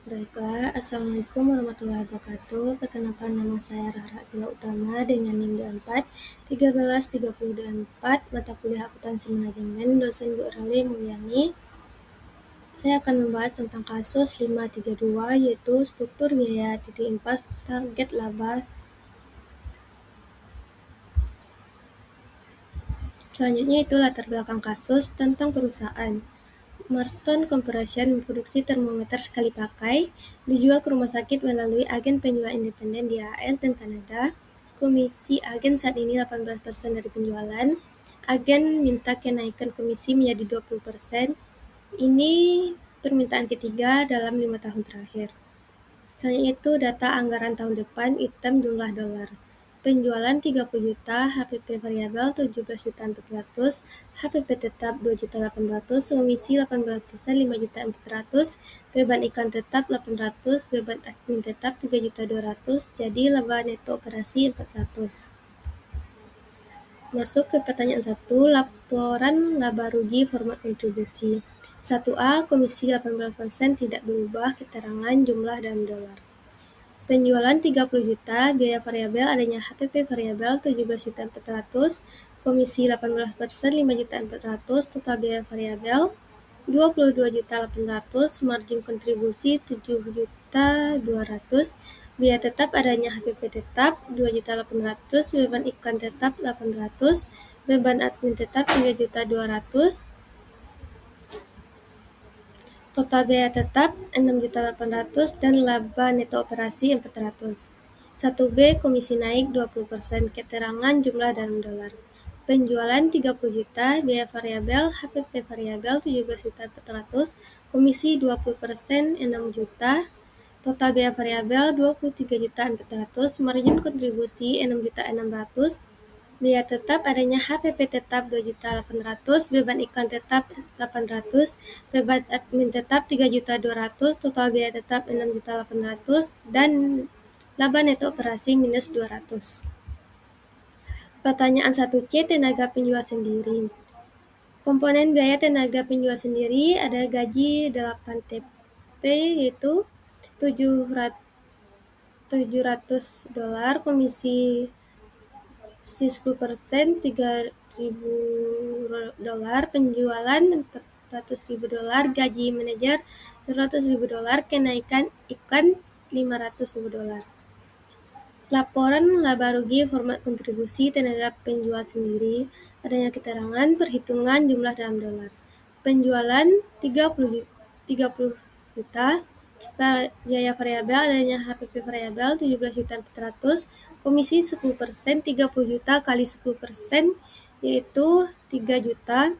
Baiklah, Assalamualaikum warahmatullahi wabarakatuh. Perkenalkan, nama saya Rara Bila Utama dengan NIM 24 mata kuliah Akuntansi Manajemen, dosen Bu Erli Mulyani. Saya akan membahas tentang kasus 532, yaitu struktur biaya titik impas target laba. Selanjutnya itu latar belakang kasus tentang perusahaan. Marston Corporation memproduksi termometer sekali pakai, dijual ke rumah sakit melalui agen penjual independen di AS dan Kanada. Komisi agen saat ini 18% dari penjualan. Agen minta kenaikan komisi menjadi 20%. Ini permintaan ketiga dalam 5 tahun terakhir. Selanjutnya itu data anggaran tahun depan, item jumlah dolar. Penjualan 30 juta, HPP variabel 17.400.000, HPP tetap 2.800.000, komisi 18%, 5.400.000, beban iklan tetap 800, beban admin tetap 3.200.000, jadi laba neto operasi 400. Masuk ke pertanyaan 1, laporan laba rugi format kontribusi. 1A, komisi 18% tidak berubah, keterangan jumlah dalam dolar. Penjualan 30 juta, biaya variabel adanya HPP variabel 17.400.000, komisi 18%, 5.400.000, total biaya variabel 22.800.000, margin kontribusi 7.200.000, biaya tetap adanya HPP tetap 2.800.000, beban iklan tetap 800, beban admin tetap 3.200.000, total biaya tetap 6.800.000 dan laba neto operasi 400. 1B, komisi naik 20%, keterangan jumlah dalam dolar. Penjualan 30 juta, biaya variabel, HPP variabel 17.400.000, komisi 20%, 6 juta, total biaya variabel 23.400.000, margin kontribusi 6.600.000, biaya tetap adanya HPP tetap 2.800.000, beban iklan tetap 800, beban admin tetap 3.200.000, total biaya tetap 6.800.000, dan laba neto operasi minus 200. Pertanyaan 1C, tenaga penjual sendiri. Komponen biaya tenaga penjual sendiri ada gaji 8 TP, yaitu $700, komisi 10%, $3.000, penjualan $400.000, gaji manajer $200.000, kenaikan iklan $500.000. Laporan laba rugi format kontribusi tenaga penjual sendiri, adanya keterangan perhitungan jumlah dalam dolar. Penjualan 30 juta, biaya variabel adanya HPP variabel 17.400.000, komisi 10%, 30 juta kali 10%, yaitu 3 juta,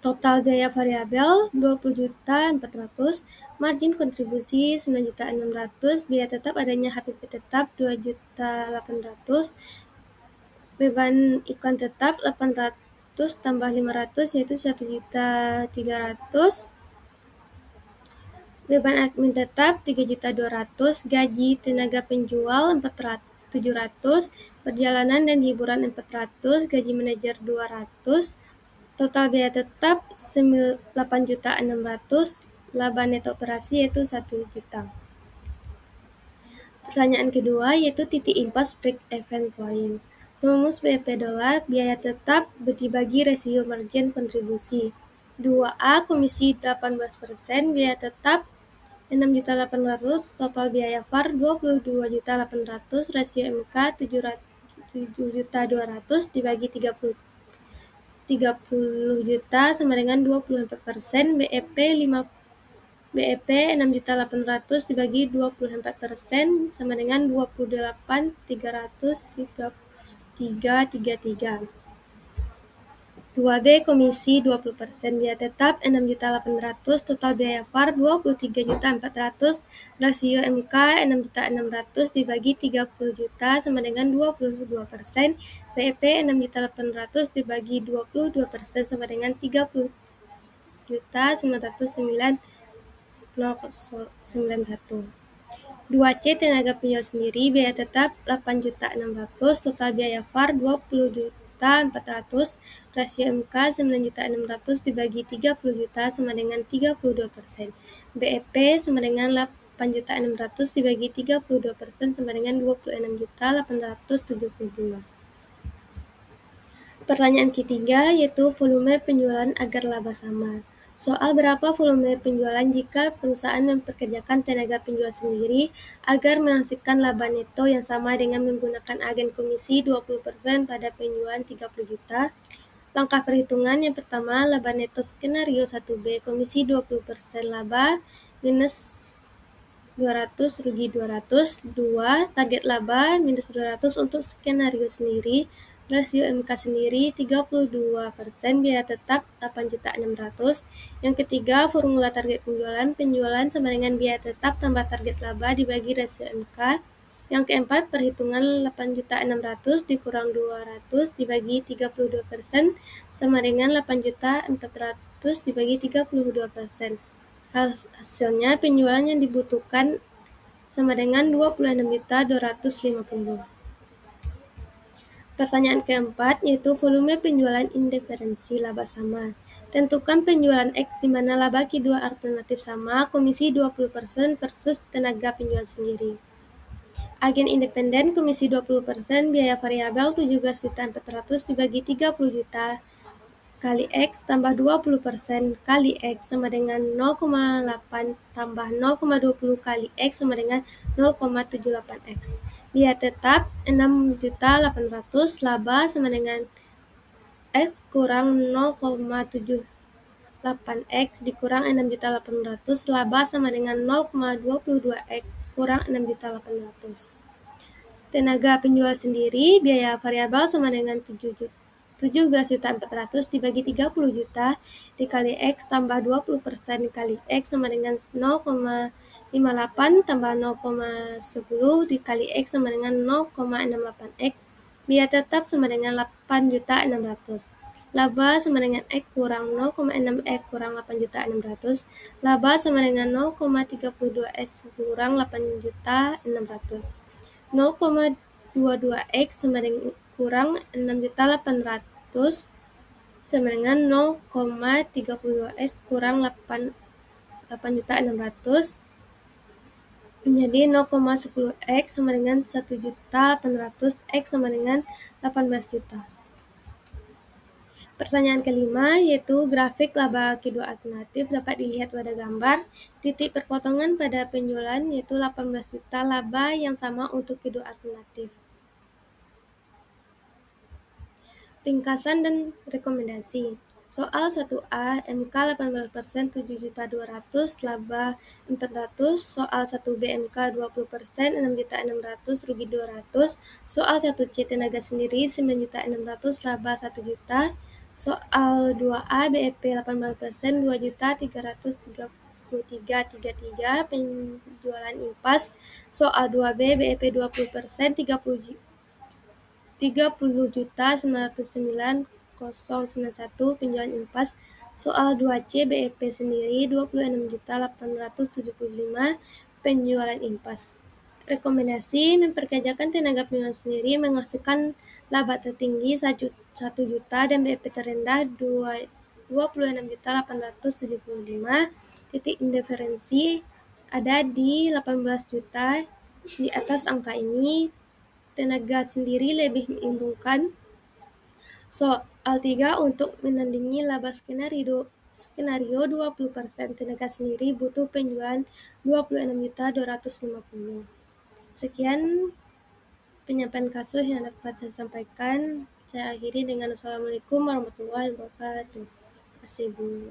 total biaya variabel 20.400.000, margin kontribusi 9.600.000, biaya tetap adanya HPP tetap 2.800.000, beban iklan tetap 800 tambah 500 yaitu 1.300.000, beban admin tetap 3.200.000, gaji tenaga penjual 700, perjalanan dan hiburan 400, gaji manajer 200, total biaya tetap 8.600.000, laba neto operasi yaitu 1 juta. Pertanyaan kedua yaitu titik impas break even point. Rumus BEP dolar, biaya tetap dibagi rasio margin kontribusi. 2A, komisi 18%, biaya tetap 6.800.000, total biaya VAR 22.800.000, rasio MK 7.200.000 dibagi 30 juta sama dengan 24%, BEP 6.800.000 dibagi 24% sama dengan 28.333.33. 2B, komisi 20%, biaya tetap 6.800.000, total biaya VAR 23.400.000, rasio MK 6.600.000 dibagi 30 juta sama dengan 22%, BEP 6.800.000 dibagi 22% sama dengan 30.909.091. 2C, tenaga penjual sendiri, biaya tetap 8.600.000, total biaya VAR 20.000 9.400.000, rasio MK 9.600.000 dibagi 30 juta sama dengan 32%. BEP sama dengan 8.600.000 dibagi 32% sama dengan 26.872. Pertanyaan ketiga yaitu volume penjualan agar laba sama. Soal berapa volume penjualan jika perusahaan mempekerjakan tenaga penjual sendiri agar menghasilkan laba neto yang sama dengan menggunakan agen komisi 20% pada penjualan 30 juta. Langkah perhitungan yang pertama, laba neto skenario 1B komisi 20% laba minus 200 rugi 200. 2. Target laba minus 200 untuk skenario sendiri. Rasio MK sendiri 32%, biaya tetap 8.600.000. Yang ketiga, formula target penjualan sama dengan biaya tetap tambah target laba dibagi rasio MK. Yang keempat, perhitungan 8.600.000 dikurang 200 dibagi 32% sama dengan 8.400.000 dibagi 32%. Hasilnya penjualan yang dibutuhkan sama dengan 26.250. Pertanyaan keempat yaitu volume penjualan indiferensi laba sama. Tentukan penjualan X di mana laba kedua alternatif sama, komisi 20% versus tenaga penjual sendiri. Agen independen komisi 20%, biaya variabel 17.400.000 dibagi 30 juta kali X tambah 20% kali X sama dengan 0,8 tambah 0,20 kali X sama dengan 0,78X. Biaya tetap 6.800.000, laba sama dengan X kurang 0,78X dikurang 6.800.000, laba sama dengan 0,22X kurang 6.800.000. Tenaga penjual sendiri, biaya variabel sama dengan 17.400.000 dibagi 30 juta dikali X tambah 20% kali X sama dengan 0,58 tambah 0,10 dikali X sama dengan 0,68X. Biaya tetap sama dengan 8.600.000. Laba sama dengan X kurang 0,6X kurang 8.600.000. Laba sama dengan 0,32X kurang 8.600.000. 0,22X sama dengan kurang 6.800.000 sama dengan 0,32X kurang 8.600.000 menjadi 0,10X sama dengan 1.800.000, X sama dengan 18 juta. Pertanyaan kelima yaitu grafik laba kedua alternatif dapat dilihat pada gambar. Titik perpotongan pada penjualan yaitu 18 juta laba yang sama untuk kedua alternatif. Ringkasan dan rekomendasi. Soal 1A, MK 18%, 7.200.000, laba 400. Soal 1B, MK 20%, 6.600.000, rugi 200. Soal 1C, tenaga sendiri 9.600.000, laba 1 juta. Soal 2A, BEP 18%, 2.333.33, penjualan impas. Soal 2B, BEP 20%, 30.909.091, penjualan impas. Soal 2C, BEP sendiri 26.875, penjualan impas. Rekomendasi memperkerjakan tenaga penjual sendiri menghasilkan laba tertinggi 1 juta dan BEP terendah 26.875. Titik indiferensi ada di 18 juta. Di atas angka ini tenaga sendiri lebih menguntungkan. Soal 3, untuk menandingi laba skenario 20%, tenaga sendiri butuh penjualan 26.250. Sekian penyampaian kasus yang dapat saya sampaikan. Saya akhiri dengan Assalamualaikum warahmatullahi wabarakatuh. Terima kasih Bu.